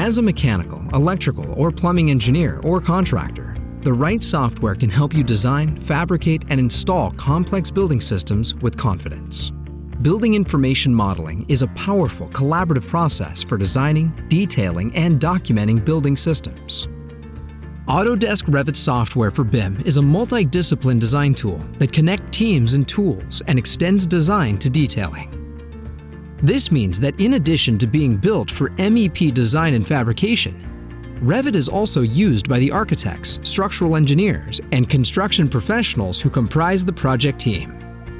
As a mechanical, electrical, or plumbing engineer or contractor, the right software can help you design, fabricate, and install complex building systems with confidence. Building information modeling is a powerful collaborative process for designing, detailing, and documenting building systems. Autodesk Revit software for BIM is a multidiscipline design tool that connects teams and tools and extends design to detailing. This means that in addition to being built for MEP design and fabrication, Revit is also used by the architects, structural engineers, and construction professionals who comprise the project team.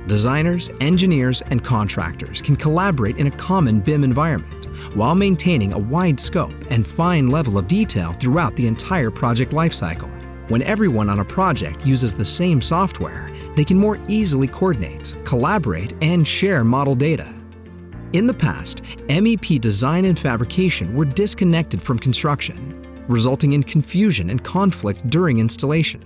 Designers, engineers, and contractors can collaborate in a common BIM environment while maintaining a wide scope and fine level of detail throughout the entire project lifecycle. When everyone on a project uses the same software, they can more easily coordinate, collaborate, and share model data. In the past, MEP design and fabrication were disconnected from construction, resulting in confusion and conflict during installation.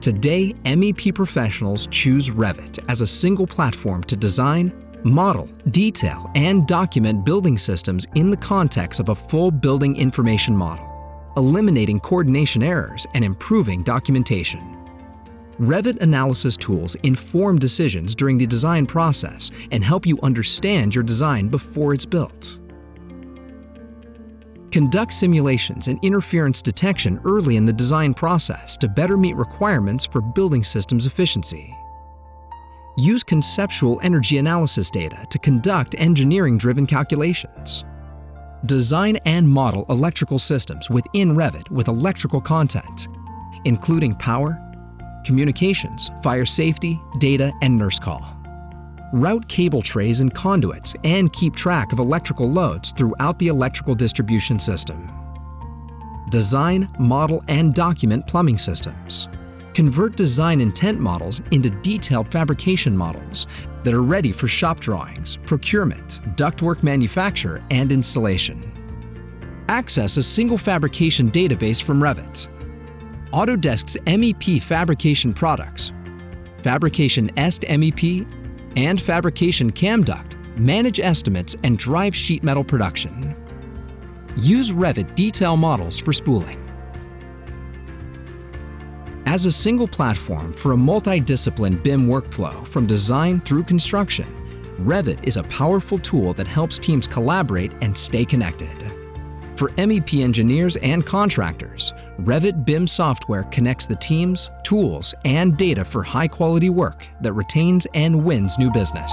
Today, MEP professionals choose Revit as a single platform to design, model, detail, and document building systems in the context of a full building information model, eliminating coordination errors and improving documentation. Revit analysis tools inform decisions during the design process and help you understand your design before it's built. Conduct simulations and interference detection early in the design process to better meet requirements for building systems efficiency. Use conceptual energy analysis data to conduct engineering-driven calculations. Design and model electrical systems within Revit with electrical content, including power, communications, fire safety, data, and nurse call. Route cable trays and conduits and keep track of electrical loads throughout the electrical distribution system. Design, model, and document plumbing systems. Convert design intent models into detailed fabrication models that are ready for shop drawings, procurement, ductwork manufacture, and installation. Access a single fabrication database from Revit. Autodesk's MEP fabrication products, Fabrication Est MEP, and Fabrication CamDuct manage estimates and drive sheet metal production. Use Revit detail models for spooling. As a single platform for a multidiscipline BIM workflow from design through construction, Revit is a powerful tool that helps teams collaborate and stay connected. For MEP engineers and contractors, Revit BIM software connects the teams, tools, and data for high-quality work that retains and wins new business.